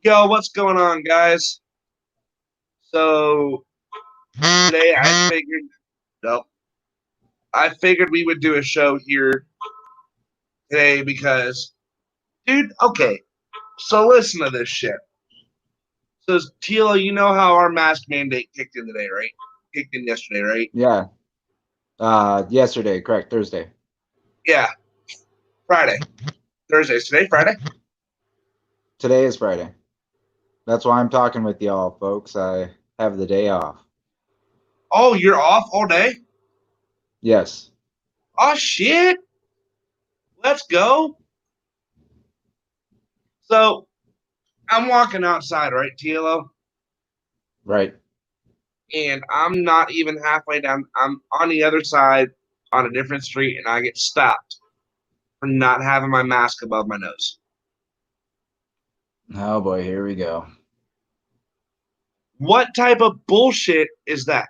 Yo, what's going on, guys? So today no, I figured we would do a show here today because, dude, okay. So listen to this shit. So Tila, you know how our mask mandate kicked in today, right? Kicked in yesterday, right? Yeah. Yesterday, correct. Thursday. Yeah, Friday, Thursday's today, Friday. Today is Friday. That's why I'm talking with y'all, folks. I have the day off. Oh, you're off all day? Yes. Oh shit, let's go. So I'm walking outside, right, Tilo? Right. And I'm not even halfway down. I'm on the other side on a different street, and I get stopped for not having my mask above my nose. Oh boy, here we go. What type of bullshit is that?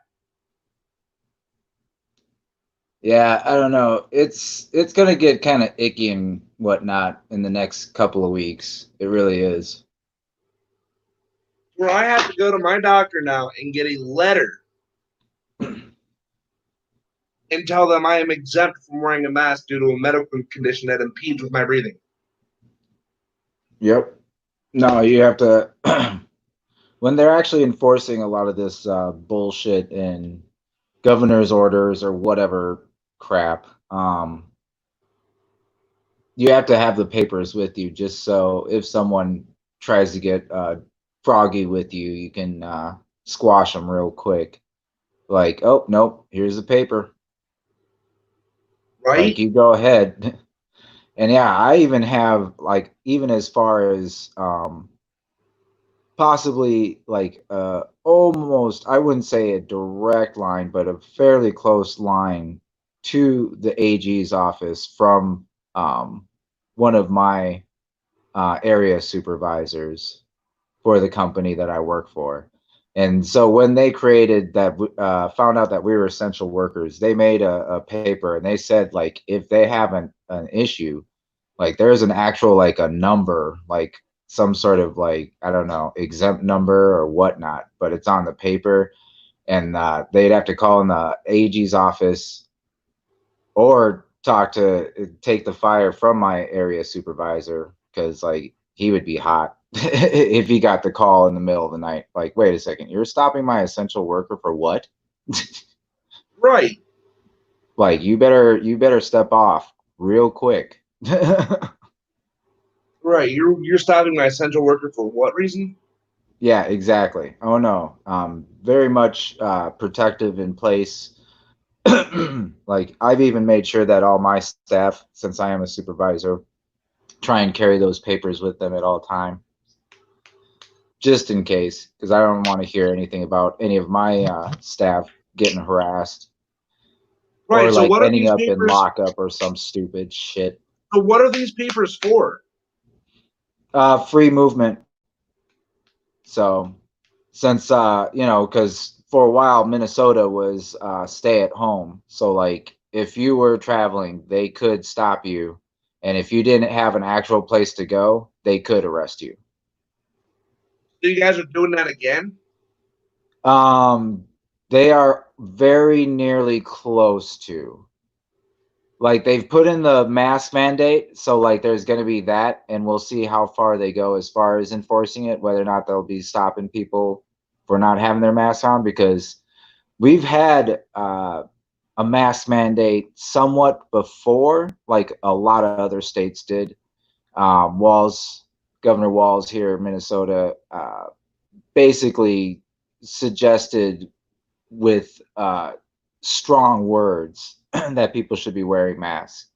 Yeah, I don't know. It's gonna get kind of icky and whatnot in the next couple of weeks. It really is. Where I have to go to my doctor now and get a letter and tell them I am exempt from wearing a mask due to a medical condition that impedes with my breathing. Yep. No, you have to when they're actually enforcing a lot of this bullshit in governor's orders or whatever crap. You have to have the papers with you just so if someone tries to get froggy with you, you can squash them real quick. Like, oh, nope, here's the paper. Like, Right? you go ahead. And yeah, I even have, like, even as far as possibly like almost, I wouldn't say a direct line, but a fairly close line to the AG's office from um, one of my area supervisors for the company that I work for. And so when they created that, found out that we were essential workers, they made a paper and they said like if they have an issue, like there's an actual like a number, like some sort of like I don't know exempt number or whatnot, but it's on the paper, and they'd have to call in the AG's office or take the fire from my area supervisor because like he would be hot if he got the call in the middle of the night. Like, wait a second, you're stopping my essential worker for what? Right. Like, you better step off real quick. Right. You're stopping my essential worker for what reason? Yeah, exactly. Oh no, very much protective in place. Like I've even made sure that all my staff, since I am a supervisor, try and carry those papers with them at all time, just in case, because I don't want to hear anything about any of my staff getting harassed or Right. So like what are ending these up in papers? lockup or some stupid shit. So what are these papers for? Free movement. So since because for a while Minnesota was stay at home, so like if you were traveling, they could stop you, and if you didn't have an actual place to go, they could arrest you. So you guys are doing that again? Um, they are very nearly close to. Like they've put in the mask mandate, so like there's going to be that, and we'll see how far they go as far as enforcing it, whether or not they'll be stopping people for not having their masks on, because we've had a mask mandate somewhat before, like a lot of other states did. Walls, Governor Walls here in Minnesota, basically suggested with strong words that people should be wearing masks.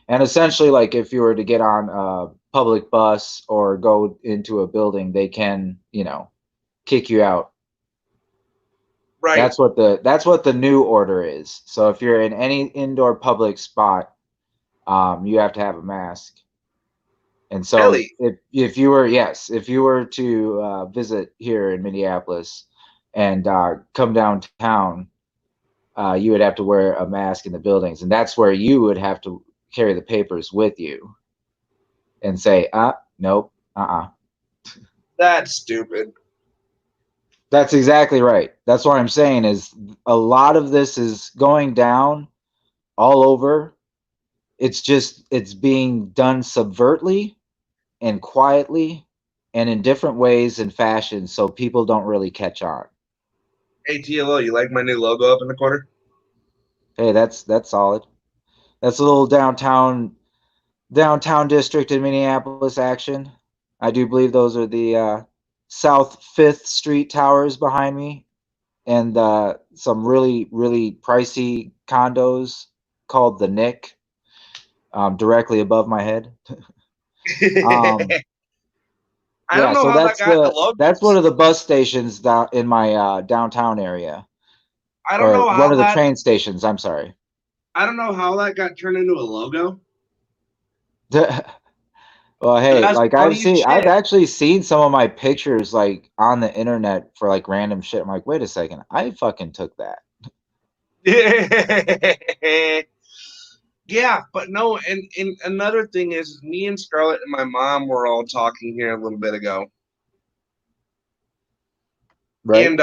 And essentially, like if you were to get on a public bus or go into a building, they can, kick you out. Right. That's what the new order is. So if you're in any indoor public spot, you have to have a mask. And so Really? if you were to visit here in Minneapolis and come downtown, you would have to wear a mask in the buildings, and that's where you would have to carry the papers with you and say, nope, uh-uh. That's stupid. That's exactly right. That's what I'm saying is a lot of this is going down all over. It's being done subvertly and quietly and in different ways and fashions so people don't really catch on. Hey, TLO, you like my new logo up in the corner? Hey, that's solid. That's a little downtown district in Minneapolis action. I do believe those are the South 5th Street towers behind me and some really, really pricey condos called the Nick directly above my head. I don't Yeah, know so how that got in the that's one logos. of the bus stations down in my downtown area, I don't or know one how of the that. train stations. I'm sorry. I don't know how that got turned into a logo. Well, hey, That's like funny as I've shit. actually seen some of my pictures like on the internet for like random shit. I'm like, wait a second, I fucking took that. Yeah, but no, and another thing is me and Scarlett and my mom were all talking here a little bit ago. Right? And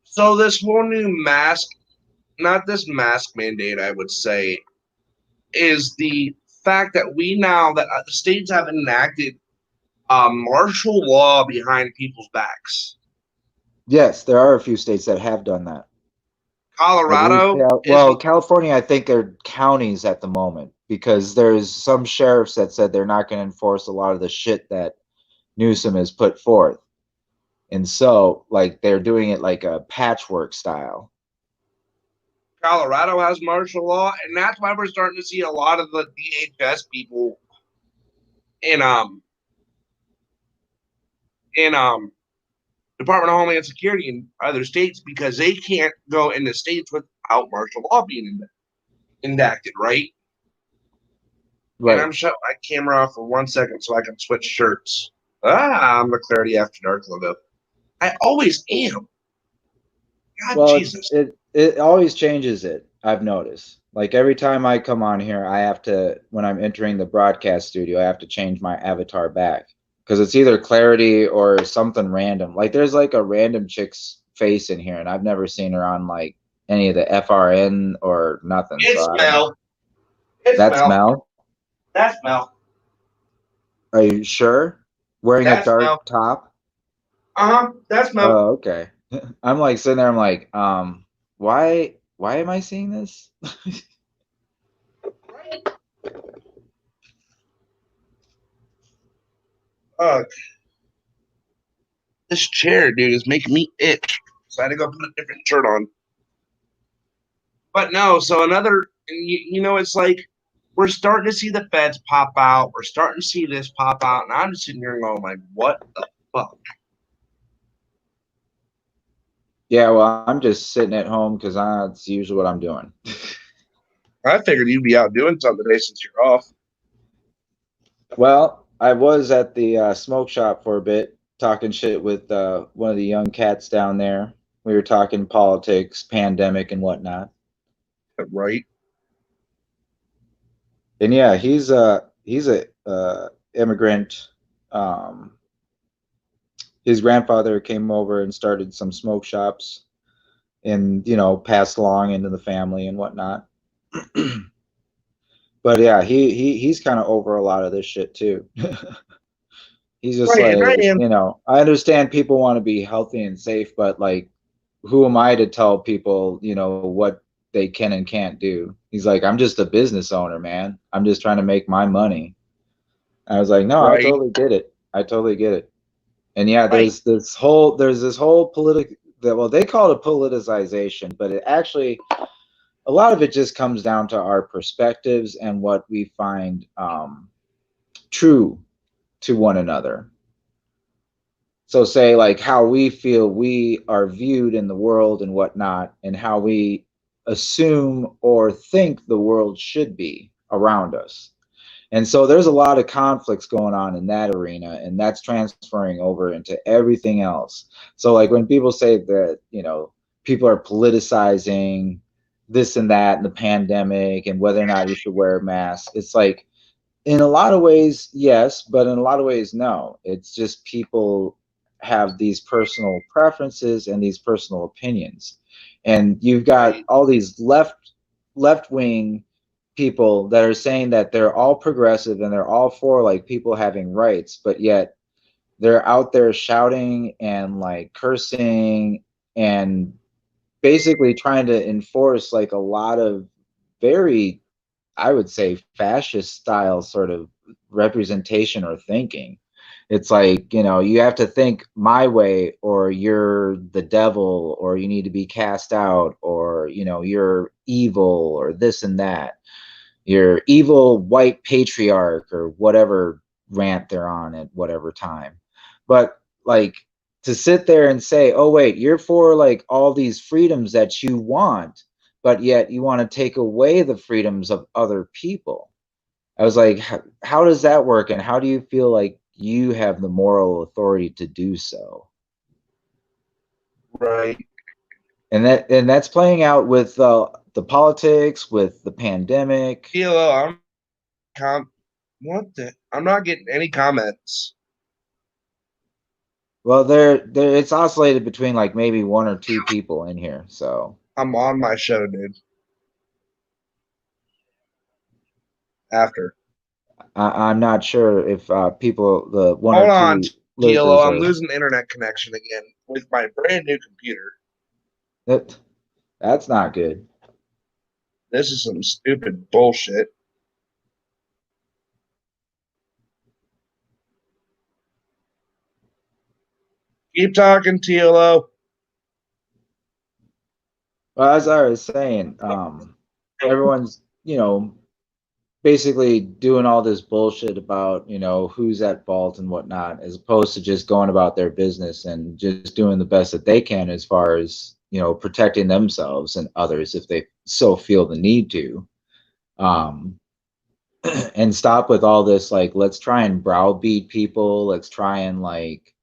so this whole new mask, not this mask mandate, I would say, is the fact that we now that the states have enacted martial law behind people's backs. Yes, there are a few states that have done that. I believe, Colorado is well, California, I think are counties at the moment because there's some sheriffs that said they're not going to enforce a lot of the shit that Newsom has put forth. And so, like, they're doing it like a patchwork style. Colorado has martial law, and that's why we're starting to see a lot of the DHS people in Department of Homeland Security in other states because they can't go in the states without martial law being enacted, right? And Right. I'm shutting my camera off for 1 second so I can switch shirts. I'm the Clarity After Dark logo. I always am. God, Well, Jesus. it always changes it, I've noticed. Like every time I come on here, I have to, when I'm entering the broadcast studio, I have to change my avatar back because it's either Clarity or something random. Like there's like a random chick's face in here, and I've never seen her on like any of the FRN or nothing. So It's I don't know. Mel. It's That's Mel. Mel. That's Mel. Are you sure? Wearing a That's Mel. dark top? That's Mel. Oh, okay. I'm like sitting there, I'm like, why am I seeing this? This chair, dude, is making me itch. So I had to go put a different shirt on. But no, so another, you know, it's like we're starting to see the feds pop out. We're starting to see this pop out. And I'm just sitting here going, like, what the fuck? Yeah, well, I'm just sitting at home because that's usually what I'm doing. I figured you'd be out doing something today since you're off. Well, I was at the smoke shop for a bit, talking shit with one of the young cats down there. We were talking politics, pandemic, and whatnot. Right? And yeah, he's a immigrant. Um, his grandfather came over and started some smoke shops, and passed along into the family and whatnot. But yeah, he's kind of over a lot of this shit too. He's just Right, and I like, am. I understand people want to be healthy and safe, but like, who am I to tell people, what they can and can't do? He's like, I'm just a business owner, man. I'm just trying to make my money. I was like, no, I Right, totally get it. I totally get it. And yeah, right. there's this whole political, well, they call it politicization, but it actually, a lot of it just comes down to our perspectives and what we find true to one another. So say like how we feel we are viewed in the world and whatnot, and how we assume or think the world should be around us. And so there's a lot of conflicts going on in that arena, and that's transferring over into everything else. So like when people say that, people are politicizing this and that and the pandemic and whether or not you should wear a mask, it's like In a lot of ways, yes, but in a lot of ways, no. It's just people have these personal preferences and these personal opinions. And you've got Right. all these left wing people that are saying that they're all progressive and they're all for like people having rights, but yet they're out there shouting and like cursing and basically trying to enforce like a lot of very, I would say, fascist style sort of representation or thinking. It's like, you have to think my way or you're the devil or you need to be cast out or, you're evil or this and that. You're evil white patriarch or whatever rant they're on at whatever time. But like to sit there and say, oh, wait, you're for like all these freedoms that you want, but yet you want to take away the freedoms of other people. I was like, how does that work? And how do you feel like you have the moral authority to do so? Right. And that's playing out with the politics, with the pandemic. Hello, what the? I'm not getting any comments. Well, there it's oscillated between like maybe one or two people in here. So I'm on my show, dude. After. I'm not sure if people, the one or Hold on, two TLO. lurkers I'm are losing internet connection again with my brand new computer. that. That's not good. This is some stupid bullshit. Keep talking, TLO. Well, as I was saying, everyone's basically doing all this bullshit about who's at fault and whatnot, as opposed to just going about their business and just doing the best that they can as far as protecting themselves and others if they so feel the need to. Um, and stop with all this like let's try and browbeat people, let's try and like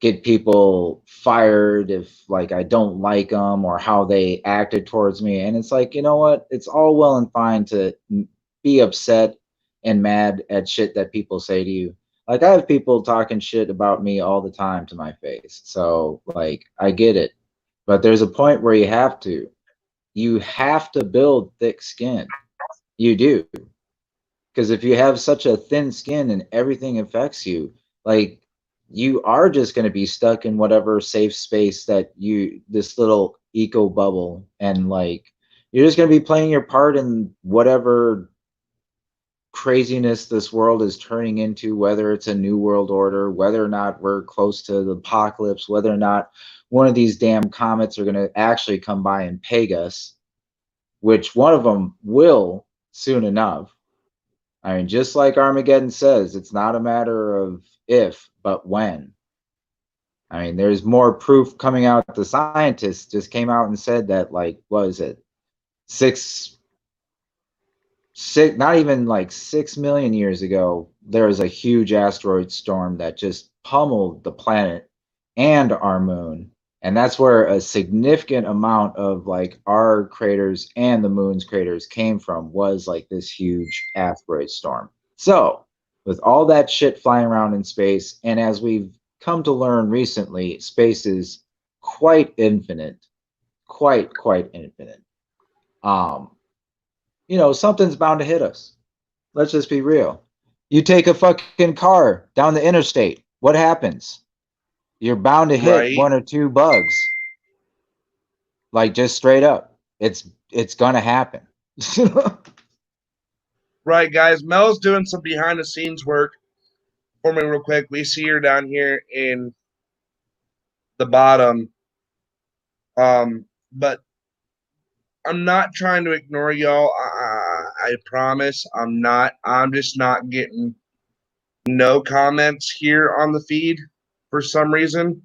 get people fired if like I don't like them or how they acted towards me. And it's like, you know what, it's all well and fine to be upset and mad at shit that people say to you. Like I have people talking shit about me all the time to my face, so like I get it, but there's a point where you have to build thick skin. You do, because if you have such a thin skin and everything affects you, like you are just going to be stuck in whatever safe space that this little eco bubble, and like you're just going to be playing your part in whatever craziness this world is turning into, whether it's a new world order, whether or not we're close to the apocalypse, whether or not one of these damn comets are going to actually come by and peg us, which one of them will soon enough. I mean, just like Armageddon says, it's not a matter of if, but when. I mean, there's more proof coming out. The scientists just came out and said that, like, what is it? Not even like 6 million years ago, there was a huge asteroid storm that just pummeled the planet and our moon. And that's where a significant amount of like our craters and the moon's craters came from, was like this huge asteroid storm. So, with all that shit flying around in space, and as we've come to learn recently, space is quite infinite, quite infinite. Um, something's bound to hit us. Let's just be real. You take a fucking car down the interstate, what happens? You're bound to hit Right. one or two bugs. Like just straight up. It's gonna happen. Right, guys. Mel's doing some behind the scenes work for me real quick. We see her down here in the bottom. But I'm not trying to ignore y'all. I promise I'm not. I'm just not getting no comments here on the feed for some reason.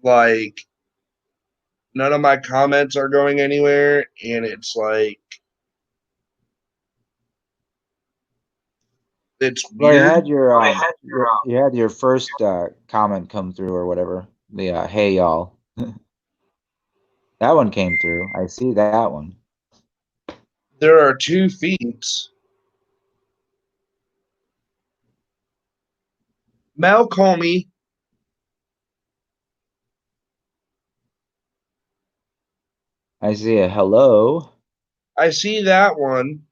Like, none of my comments are going anywhere. And it's like, it's Well, weird. you had your first comment come through or whatever. The hey y'all. That one came through. I see that one. There are 2 feeds. Mel Comey. I see a hello. I see that one.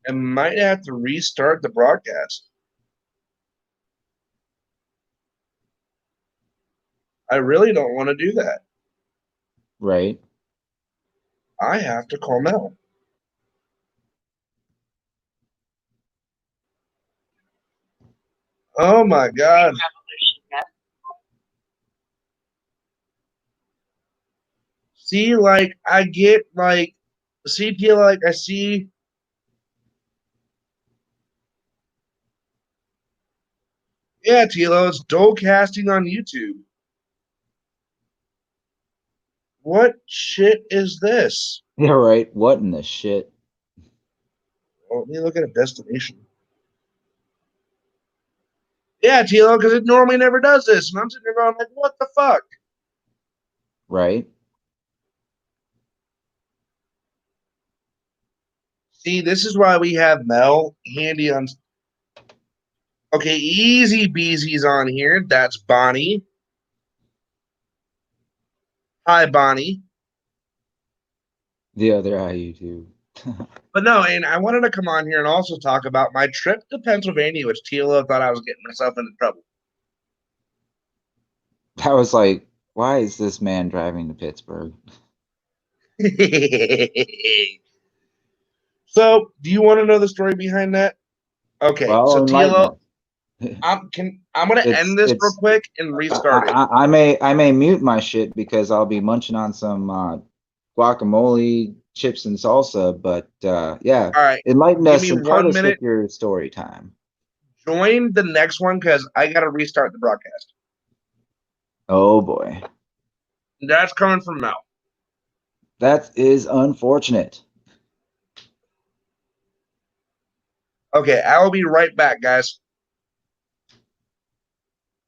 And might have to restart the broadcast. I really don't want to do that. Right. I have to call Mel. Oh my God. See, like, I get, like, see, like, I see. Yeah, Tilo, it's dual casting on YouTube. What shit is this? Yeah, right. What in the shit? Oh, let me look at a destination. Yeah, Tilo, because it normally never does this. And I'm sitting there going, like, what the fuck? Right. See, this is why we have Mel handy on. Okay, Easy Beezy's on here. That's Bonnie. Hi, Bonnie. The other eye YouTube. But no, and I wanted to come on here and also talk about my trip to Pennsylvania, which Tilo thought I was getting myself into trouble. I was like, why is this man driving to Pittsburgh? So, do you want to know the story behind that? Okay, so Well, enlighten Tilo, us. I'm gonna end this real It's quick and restart it. I may mute my shit because I'll be munching on some guacamole, chips, and salsa. But yeah, All right, enlighten give us, me impart one us with minute. your story time. Join the next one because I gotta restart the broadcast. Oh boy, That's coming from Mel. that is unfortunate. Okay, I will be right back, guys.